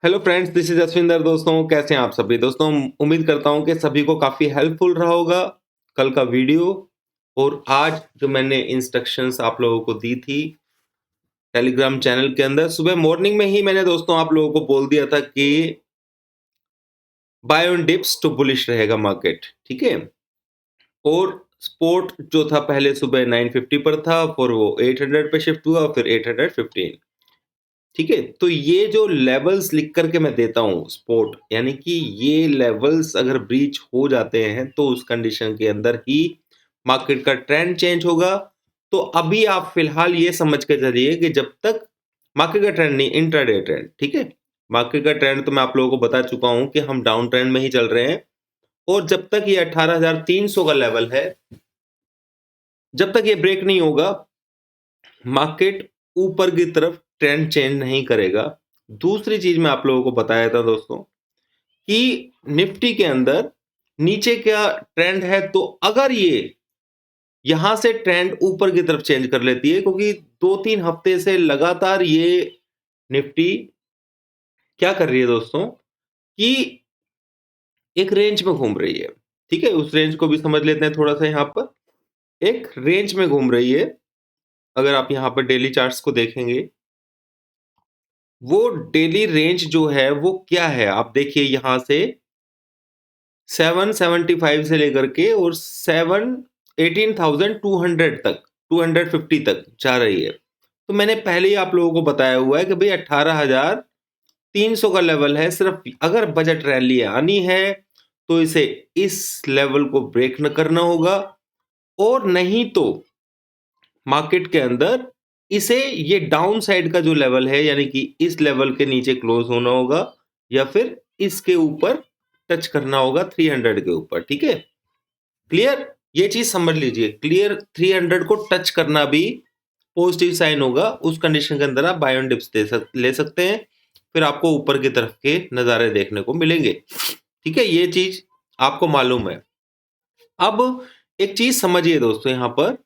Hello friends, this is Ashwinder. दोस्तों, कैसे हैं आप सभी? दोस्तों, उम्मीद करता हूं कि सभी को काफ़ी हेल्पफुल रहा होगा कल का वीडियो। और आज जो मैंने इंस्ट्रक्शंस आप लोगों को दी थी टेलीग्राम चैनल के अंदर, सुबह मॉर्निंग में ही मैंने दोस्तों आप लोगों को बोल दिया था कि buy on dips to bullish रहेगा मार्केट, ठीक है। और स्पोर्ट जो था पहले सुबह 950 पर था, फिर वो 800 पे शिफ्ट हुआ, फिर 815, ठीक है। तो ये जो लेवल्स लिख करके मैं देता हूँ स्पोर्ट, यानी कि ये लेवल्स अगर ब्रीच हो जाते हैं तो उस कंडीशन के अंदर ही मार्केट का ट्रेंड चेंज होगा। तो अभी आप फिलहाल ये समझ के चलिए कि जब तक मार्केट का ट्रेंड नहीं, इंट्राडे ट्रेंड, ठीक है। मार्केट का ट्रेंड तो मैं आप लोगों को बता चुका हूं कि हम डाउन ट्रेंड में ही चल रहे हैं। और जब तक ये 18,300 का लेवल है, जब तक ये ब्रेक नहीं होगा, मार्केट ऊपर की तरफ ट्रेंड चेंज नहीं करेगा। दूसरी चीज मैं आप लोगों को बताया था दोस्तों कि निफ्टी के अंदर नीचे का ट्रेंड है, तो अगर ये यहां से ट्रेंड ऊपर की तरफ चेंज कर लेती है, क्योंकि 2-3 हफ्ते से लगातार ये निफ्टी क्या कर रही है दोस्तों कि एक रेंज में घूम रही है, ठीक है। उस रेंज को भी समझ लेते हैं थोड़ा सा। यहां पर एक रेंज में घूम रही है। अगर आप यहां पर डेली चार्ट्स को देखेंगे, वो डेली रेंज जो है वो क्या है, आप देखिए यहां से 775 से लेकर के और 18,200 तक, 250 तक जा रही है। तो मैंने पहले ही आप लोगों को बताया हुआ है कि भाई 18,300 का लेवल है। सिर्फ अगर बजट रैली आनी है तो इसे इस लेवल को ब्रेक न करना होगा, और नहीं तो मार्केट के अंदर इसे ये डाउन साइड का जो लेवल है, यानी कि इस लेवल के नीचे क्लोज होना होगा, या फिर इसके ऊपर टच करना होगा 300 के ऊपर, ठीक है। क्लियर? ये चीज समझ लीजिए, क्लियर। 300 को टच करना भी पॉजिटिव साइन होगा। उस कंडीशन के अंदर आप बाय ऑन डिप्स ले सकते हैं, फिर आपको ऊपर की तरफ के नजारे देखने को मिलेंगे, ठीक है। ये चीज आपको मालूम है। अब एक चीज समझिए दोस्तों, यहां पर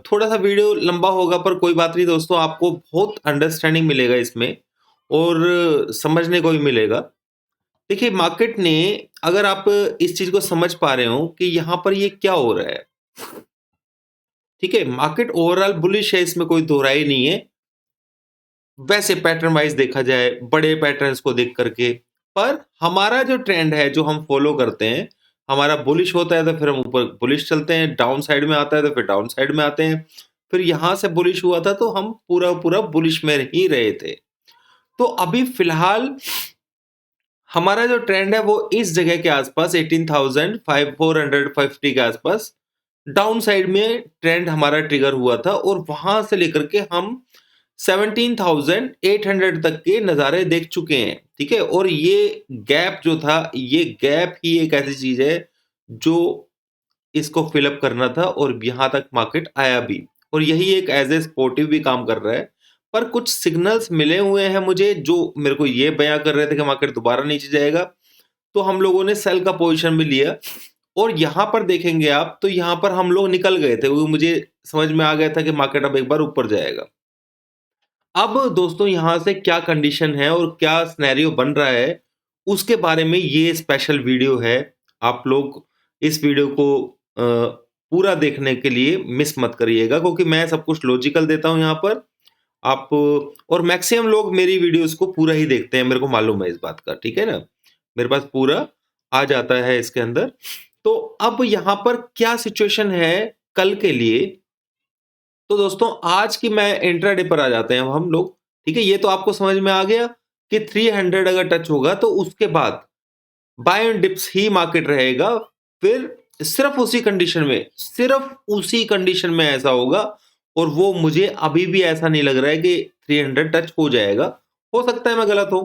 थोड़ा सा वीडियो लंबा होगा, पर कोई बात नहीं दोस्तों, आपको बहुत अंडरस्टैंडिंग मिलेगा इसमें और समझने को भी मिलेगा। देखिए, मार्केट ने, अगर आप इस चीज को समझ पा रहे हो कि यहां पर ये क्या हो रहा है, ठीक है। मार्केट ओवरऑल बुलिश है, इसमें कोई दो राय नहीं है। वैसे पैटर्न वाइज देखा जाए, बड़े पैटर्न्स को देख करके, पर हमारा जो ट्रेंड है जो हम फॉलो करते हैं, हमारा बुलिश होता है तो फिर हम ऊपर बुलिश चलते हैं, डाउन साइड में आता है तो फिर डाउन साइड में आते हैं। फिर यहां से बुलिश हुआ था तो हम पूरा पूरा बुलिश में ही रहे थे। तो अभी फिलहाल हमारा जो ट्रेंड है वो इस जगह के आसपास 18,450 के आसपास डाउन साइड में ट्रेंड हमारा ट्रिगर हुआ था, और वहां से लेकर के हम 17,800 तक के नज़ारे देख चुके हैं, ठीक है। और ये गैप जो था, ये गैप ही एक ऐसी चीज है जो इसको फिलअप करना था, और यहां तक मार्केट आया भी, और यही एक एज ए सपोर्टिव भी काम कर रहा है। पर कुछ सिग्नल्स मिले हुए हैं मुझे जो मेरे को ये बयां कर रहे थे कि मार्केट दोबारा नीचे जाएगा, तो हम लोगों ने सेल का पोजीशन भी लिया। और यहां पर देखेंगे आप, तो यहां पर हम लोग निकल गए थे, वो मुझे समझ में आ गया था कि मार्केट अब एक बार ऊपर जाएगा। अब दोस्तों, यहां से क्या कंडीशन है और क्या सिनेरियो बन रहा है, उसके बारे में ये स्पेशल वीडियो है। आप लोग इस वीडियो को पूरा देखने के लिए मिस मत करिएगा, क्योंकि मैं सब कुछ लॉजिकल देता हूं यहां पर। आप, और मैक्सिमम लोग मेरी वीडियोस को पूरा ही देखते हैं, मेरे को मालूम है इस बात का, ठीक है ना। मेरे पास पूरा आ जाता है इसके अंदर। तो अब यहां पर क्या सिचुएशन है कल के लिए, तो दोस्तों आज की मैं इंट्राडे पर आ जाते हैं हम लोग, ठीक है। ये तो आपको समझ में आ गया कि 300 अगर टच होगा तो उसके बाद बाय एंड डिप्स ही मार्केट रहेगा। फिर सिर्फ उसी कंडीशन में, सिर्फ उसी कंडीशन में ऐसा होगा, और वो मुझे अभी भी ऐसा नहीं लग रहा है कि 300 टच हो जाएगा। हो सकता है मैं गलत हूं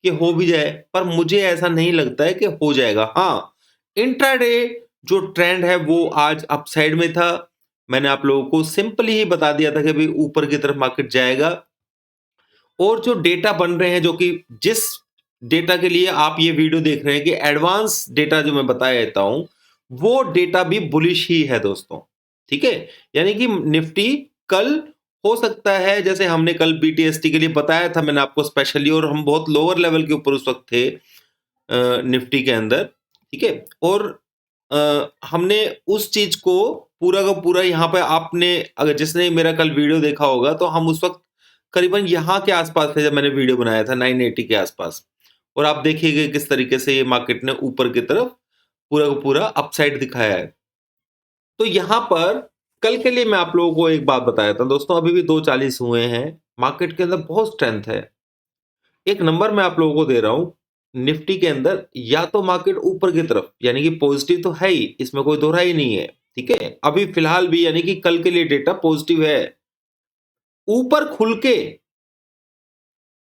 कि हो भी जाए, पर मुझे ऐसा नहीं लगता है कि हो जाएगा। हाँ, इंट्राडे जो ट्रेंड है वो आज अपसाइड में था। मैंने आप लोगों को सिंपली ही बता दिया था कि भाई ऊपर की तरफ मार्केट जाएगा। और जो डेटा बन रहे हैं, जो कि जिस डेटा के लिए आप ये वीडियो देख रहे हैं, कि एडवांस डेटा जो मैं बता देता हूं, वो डेटा भी बुलिश ही है दोस्तों, ठीक है। यानी कि निफ्टी कल हो सकता है जैसे हमने कल बीटीएसटी के लिए बताया था मैंने आपको स्पेशली, और हम बहुत लोअर लेवल के ऊपर उस वक़्त थे निफ्टी के अंदर, ठीक है? और हमने उस चीज़ को पूरा का पूरा यहाँ पे आपने अगर जिसने मेरा कल वीडियो देखा होगा तो हम उस वक़्त करीबन यहाँ के आस-पास थे जब मैंने वीडियो बनाया था 980 के आस-पास। और आप देखिएगा किस तरीके से ये मार्केट ने ऊपर की तरफ पूरा का पूरा अपसाइड दिखाया है। तो यहाँ पर कल के लिए मैं आप लोगों को एक बात बता देता हूँ दोस्तों, अभी भी 2:40 हुए हैं, मार्केट के अंदर बहुत स्ट्रेंथ है। एक नंबर मैं आप लोगों को दे रहा हूँ, निफ्टी के अंदर या तो मार्केट ऊपर की तरफ यानी कि पॉजिटिव तो है ही, इसमें कोई दोहरा ही नहीं है, ठीक है? अभी फिलहाल भी यानी कि कल के लिए डेटा पॉजिटिव है। ऊपर खुल के,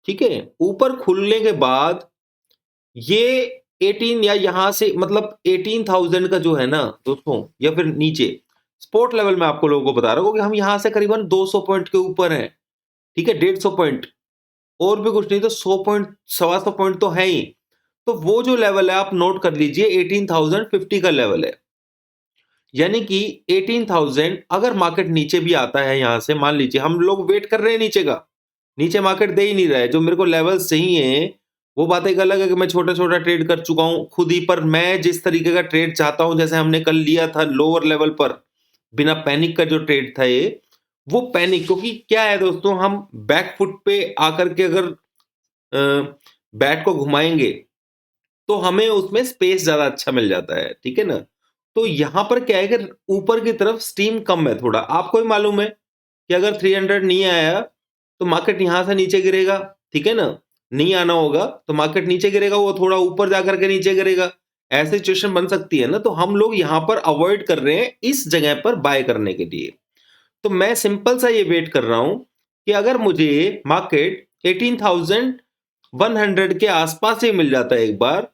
ठीक है? ऊपर खुलने के बाद ये 18 या यहां से मतलब 18,000 का जो है ना दोस्तों, या फिर नीचे स्पॉट लेवल में आपको लोगों को बता रहा हूं कि हम यहां से करीबन 200 पॉइंट के ऊपर हैं, ठीक है? 150 पॉइंट और भी कुछ नहीं तो 100 पॉइंट, 125 पॉइंट तो है ही। तो वो जो लेवल है आप नोट कर लीजिए, 18,050 का लेवल है। यानी कि 18,000 अगर मार्केट नीचे भी आता है, यहां से मान लीजिए हम लोग वेट कर रहे हैं नीचे का, नीचे मार्केट दे ही नहीं रहा है, जो मेरे को लेवल सही है वो बात एक अलग है कि मैं छोटा छोटा ट्रेड कर चुका हूं खुद ही, पर मैं जिस तरीके का ट्रेड चाहता हूं, जैसे हमने कल लिया था लोअर लेवल पर बिना पैनिक का जो ट्रेड था ये, वो पैनिक क्योंकि क्या है दोस्तों, हम बैक फुट पे आकर के अगर बैट को घुमाएंगे तो हमें उसमें स्पेस ज्यादा अच्छा मिल जाता है, ठीक है ना? तो यहां पर क्या है कि ऊपर की तरफ स्टीम कम है थोड़ा, आपको ही मालूम है कि अगर 300 नहीं आया तो मार्केट यहां से नीचे गिरेगा, ठीक है ना? नहीं आना होगा तो मार्केट नीचे गिरेगा, वो थोड़ा ऊपर जाकर के नीचे गिरेगा, ऐसी सिचुएशन बन सकती है ना। तो हम लोग यहां पर अवॉइड कर रहे हैं इस जगह पर बाय करने के लिए। तो मैं सिंपल सा ये वेट कर रहा हूं कि अगर मुझे मार्केट 18,100 के आसपास ही मिल जाता है एक बार,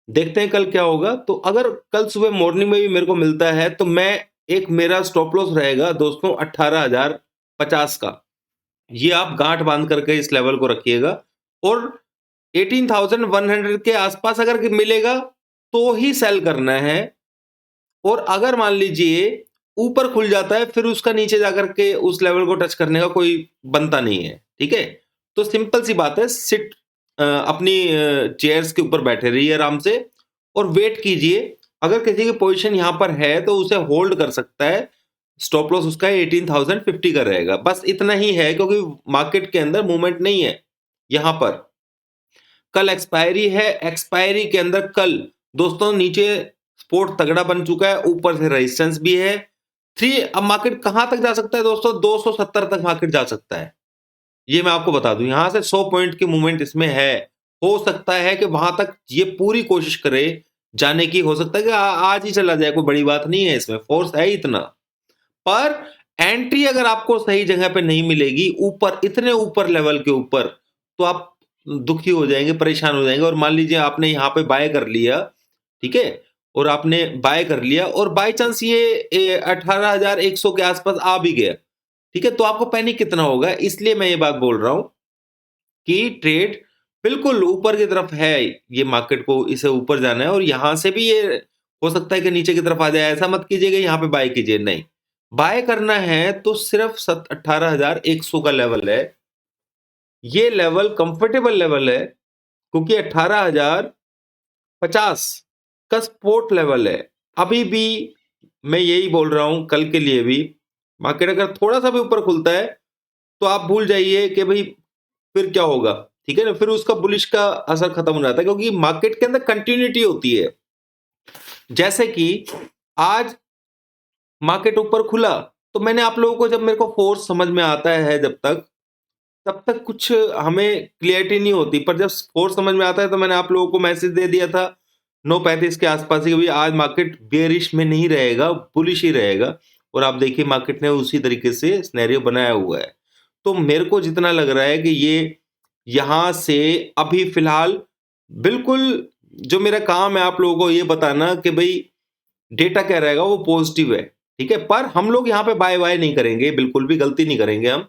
देखते हैं कल क्या होगा। तो अगर कल सुबह मॉर्निंग में भी मेरे को मिलता है तो मैं एक मेरा स्टॉप लॉस रहेगा दोस्तों 18,050 का, ये आप गांठ बांध करके इस लेवल को रखिएगा। और 18,100 के आसपास अगर मिलेगा तो ही सेल करना है, और अगर मान लीजिए ऊपर खुल जाता है फिर उसका नीचे जाकर के उस लेवल को टच करने का कोई बनता नहीं है, ठीक है? तो सिंपल सी बात है, सिट अपनी चेयर्स के ऊपर बैठे रहिए आराम से और वेट कीजिए। अगर किसी की पोजीशन यहां पर है तो उसे होल्ड कर सकता है, स्टॉप लॉस उसका 18,050 का रहेगा, बस इतना ही है क्योंकि मार्केट के अंदर मूवमेंट नहीं है। यहां पर कल एक्सपायरी है, एक्सपायरी के अंदर कल दोस्तों नीचे सपोर्ट तगड़ा बन चुका है, ऊपर से रेजिस्टेंस भी है। 3 अब मार्केट कहां तक जा सकता है दोस्तों, 270 तक मार्केट जा सकता है, ये मैं आपको बता दूं। यहां से 100 पॉइंट की मूवमेंट इसमें है, हो सकता है कि वहां तक ये पूरी कोशिश करे जाने की, हो सकता है कि आज ही चला जाए, कोई बड़ी बात नहीं है, इसमें फोर्स है इतना। पर एंट्री अगर आपको सही जगह पे नहीं मिलेगी ऊपर, इतने ऊपर लेवल के ऊपर, तो आप दुखी हो जाएंगे, परेशान हो जाएंगे। और मान लीजिए आपने यहाँ पे बाय कर लिया, ठीक है, और आपने बाय कर लिया और बाय चांस ये 18,100 के आसपास आ भी गया, ठीक है, तो आपको पैनिक कितना होगा। इसलिए मैं ये बात बोल रहा हूं कि ट्रेड बिल्कुल ऊपर की तरफ है, ये मार्केट को इसे ऊपर जाना है, और यहां से भी ये हो सकता है कि नीचे की तरफ आ जाए। ऐसा मत कीजिएगा यहाँ पे बाय कीजिए, नहीं, बाय करना है तो सिर्फ 18,100 का लेवल है, ये लेवल कंफर्टेबल लेवल है क्योंकि 18,050 का सपोर्ट लेवल है। अभी भी मैं यही बोल रहा हूं, कल के लिए भी मार्केट अगर थोड़ा सा भी ऊपर खुलता है तो आप भूल जाइए कि भाई फिर क्या होगा, ठीक है ना? फिर उसका बुलिश का असर खत्म हो जाता है क्योंकि मार्केट के अंदर कंटिन्यूटी होती है। जैसे कि आज मार्केट ऊपर खुला तो मैंने आप लोगों को, जब मेरे को फोर्स समझ में आता है जब तक, तब तक कुछ हमें क्लियरिटी नहीं होती, पर जब फोर्स समझ में आता है तो मैंने आप लोगों को मैसेज दे दिया था 9:35 के आसपास ही, आज मार्केट बेयरिश में नहीं रहेगा, बुलिश ही रहेगा। और आप देखिए मार्केट ने उसी तरीके से सिनेरियो बनाया हुआ है। तो मेरे को जितना लग रहा है कि ये यहां से अभी फिलहाल बिल्कुल, जो मेरा काम है आप लोगों को ये बताना कि भाई डेटा क्या रहेगा, वो पॉजिटिव है, ठीक है, पर हम लोग यहाँ पे बाय बाय नहीं करेंगे, बिल्कुल भी गलती नहीं करेंगे हम।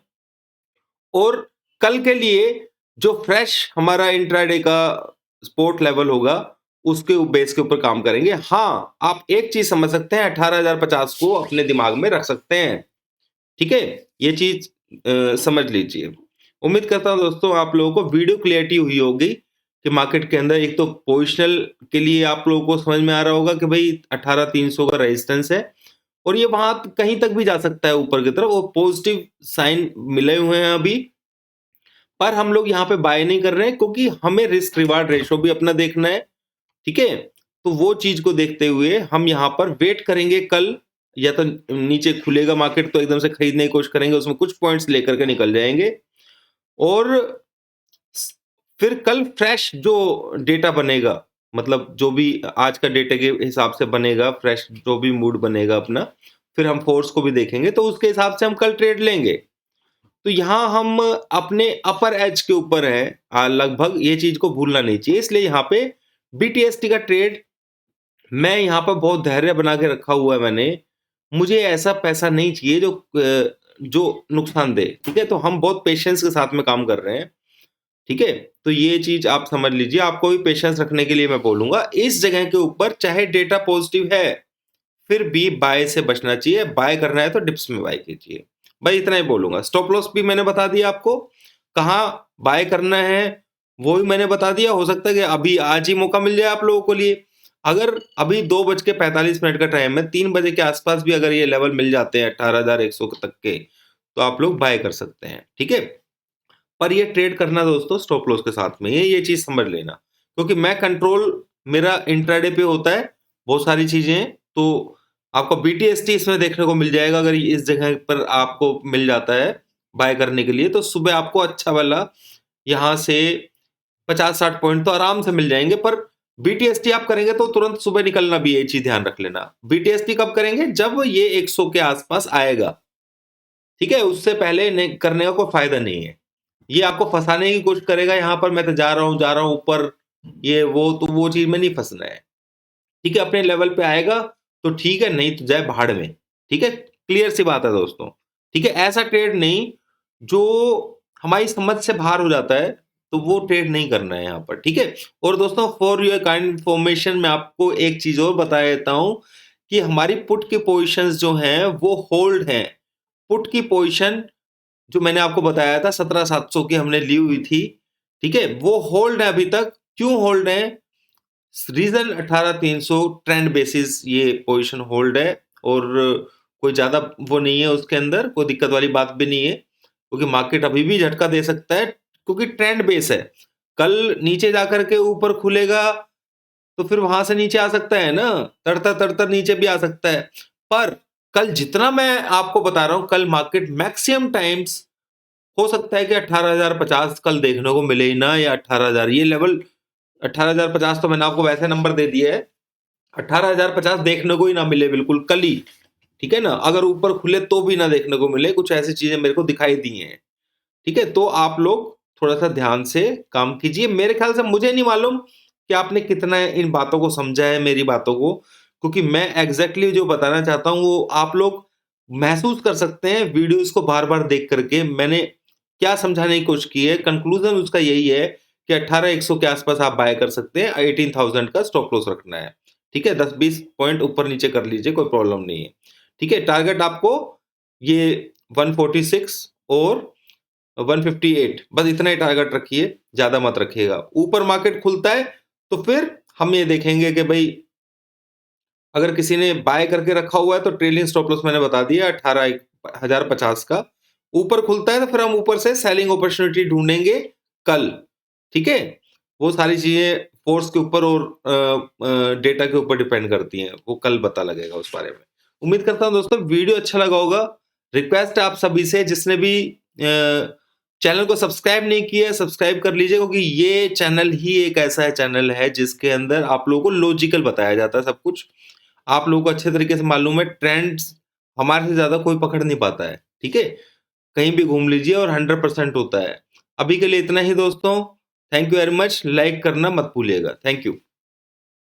और कल के लिए जो फ्रेश हमारा इंट्राडे का सपोर्ट लेवल होगा उसके बेस के ऊपर काम करेंगे। हाँ, आप एक चीज समझ सकते हैं, 18,050 को अपने दिमाग में रख सकते हैं, ठीक है, ये चीज समझ लीजिए। उम्मीद करता हूँ दोस्तों आप लोगों को वीडियो क्लैरिटी हुई होगी कि मार्केट के अंदर एक तो पोजिशनल के लिए आप लोगों को समझ में आ रहा होगा कि भाई 18,300 का रेजिस्टेंस है और ये वहां कहीं तक भी जा सकता है ऊपर की तरफ और पॉजिटिव साइन मिले हुए हैं अभी। पर हम लोग यहाँ पे बाय नहीं कर रहे हैं क्योंकि हमें रिस्क रिवार्ड रेशो भी अपना देखना है, ठीक है? तो वो चीज को देखते हुए हम यहाँ पर वेट करेंगे कल, या तो नीचे खुलेगा मार्केट तो एकदम से खरीदने की कोशिश करेंगे, उसमें कुछ पॉइंट्स लेकर के निकल जाएंगे और फिर कल फ्रेश जो डेटा बनेगा, मतलब जो भी आज का डेटा के हिसाब से बनेगा, फ्रेश जो भी मूड बनेगा अपना, फिर हम फोर्स को भी देखेंगे तो उसके हिसाब से हम कल ट्रेड लेंगे। तो यहाँ हम अपने अपर एज के ऊपर है लगभग, ये चीज को भूलना नहीं चाहिए। इसलिए यहाँ पे बीटीएसटी का ट्रेड मैं यहाँ पर बहुत धैर्य बना के रखा हुआ है मैंने। मुझे ऐसा पैसा नहीं चाहिए जो नुकसान दे, ठीक है? तो हम बहुत पेशेंस के साथ में काम कर रहे हैं, ठीक है? तो ये चीज आप समझ लीजिए, आपको भी पेशेंस रखने के लिए मैं बोलूंगा। इस जगह के ऊपर चाहे डेटा पॉजिटिव है, फिर भी बाय से बचना चाहिए। बाय करना है तो डिप्स में बाय कीजिए, भाई इतना ही बोलूंगा। स्टॉप लॉस भी मैंने बता दिया आपको, कहाँ बाय करना है वो भी मैंने बता दिया। हो सकता है कि अभी आज ही मौका मिल जाए आप लोगों के लिए। अगर अभी 2:45 का टाइम है, 3 बजे के आसपास भी अगर ये लेवल मिल जाते हैं 18,100 तक के, तो आप लोग बाय कर सकते हैं, ठीक है? पर ये ट्रेड करना दोस्तों स्टॉप लॉस के साथ में, ये चीज समझ लेना, क्योंकि मैं कंट्रोल मेरा इंट्राडे पे होता है बहुत सारी चीजें। तो आपको बीटीएसटी इसमें देखने को मिल जाएगा, अगर इस जगह पर आपको मिल जाता है बाय करने के लिए, तो सुबह आपको अच्छा वाला यहाँ से 50-60 पॉइंट तो आराम से मिल जाएंगे। पर बीटीएसटी आप करेंगे तो तुरंत सुबह निकलना भी, ये चीज ध्यान रख लेना। बीटीएसटी कब करेंगे? जब ये 100 के आसपास आएगा, ठीक है? उससे पहले करने का कोई फायदा नहीं है। ये आपको फंसाने की कोशिश करेगा, यहाँ पर मैं तो जा रहा हूँ ऊपर, ये वो, तो वो चीज में नहीं फंसना है, ठीक है? अपने लेवल पे आएगा तो ठीक है, नहीं तो जाए भाड़ में, ठीक है? क्लियर सी बात है दोस्तों, ठीक है? ऐसा ट्रेड नहीं जो हमारी समझ से बाहर हो जाता है, तो वो ट्रेड नहीं करना है यहाँ पर, ठीक है? और दोस्तों फॉर योर काइंड इन्फॉर्मेशन मैं आपको एक चीज और बता देता हूँ कि हमारी पुट की पोजिशंस जो हैं वो होल्ड हैं। पुट की पोजिशन जो मैंने आपको बताया था 17,700 की हमने ली हुई थी, ठीक है? वो होल्ड है अभी तक। क्यों होल्ड है? रीजन 18,300 ट्रेंड बेसिस ये पोजीशन होल्ड है और कोई ज्यादा वो नहीं है, उसके अंदर कोई दिक्कत वाली बात भी नहीं है, क्योंकि मार्केट अभी भी झटका दे सकता है, क्योंकि ट्रेंड बेस है। कल नीचे जाकर के ऊपर खुलेगा तो फिर वहां से नीचे आ सकता है ना, तड़ता नीचे भी आ सकता है। पर कल जितना मैं आपको बता रहा हूं, कल मार्केट मैक्सिमम टाइम्स हो सकता है कि 18,050 कल देखने को मिले ही ना, या 18,000 ये लेवल। 18,050 तो मैंने आपको वैसे नंबर दे दिया है, 18,050 देखने को ही ना मिले बिल्कुल कल ही, ठीक है ना? अगर ऊपर खुले तो भी ना देखने को मिले, कुछ ऐसी चीजें मेरे को दिखाई दी हैं, ठीक है? तो आप लोग थोड़ा सा ध्यान से काम कीजिए। मेरे ख्याल से, मुझे नहीं मालूम कि आपने कितना इन बातों को समझा है, मेरी बातों को, क्योंकि मैं एग्जैक्टली जो बताना चाहता हूँ वो आप लोग महसूस कर सकते हैं वीडियोस को बार बार देख करके। मैंने क्या समझाने की कोशिश की है, कंक्लूजन उसका यही है कि 18,100 के आसपास आप बाय कर सकते हैं, 18,000 का स्टॉप लॉस रखना है, ठीक है? 10-20 पॉइंट ऊपर नीचे कर लीजिए, कोई प्रॉब्लम नहीं है, ठीक है? टारगेट आपको ये 146 और 158, बस इतना ही टारगेट रखिए, ज्यादा मत रखिएगा। ऊपर मार्केट खुलता है तो फिर हम ये देखेंगे कि भाई अगर किसी ने बाय करके रखा हुआ है तो ट्रेलिंग स्टॉप लॉस मैंने बता दिया 18,050 का। ऊपर खुलता है तो फिर हम ऊपर से सेलिंग अपॉर्चुनिटी ढूंढेंगे कल, ठीक है? वो सारी चीजें फोर्स के ऊपर और डेटा के ऊपर डिपेंड करती हैं, वो कल पता लगेगा उस बारे में। उम्मीद करता हूं दोस्तों वीडियो अच्छा लगा होगा। रिक्वेस्ट है आप सभी से, जिसने भी चैनल को सब्सक्राइब नहीं किया है, सब्सक्राइब कर लीजिए, क्योंकि ये चैनल ही एक ऐसा चैनल है जिसके अंदर आप लोगों को लॉजिकल बताया जाता है सब कुछ। आप लोगों को अच्छे तरीके से मालूम है, ट्रेंड्स हमारे से ज्यादा कोई पकड़ नहीं पाता है, ठीक है? कहीं भी घूम लीजिए और 100% होता है। अभी के लिए इतना ही दोस्तों, thank you very much. Like करना मत भूलिएगा, थैंक यू।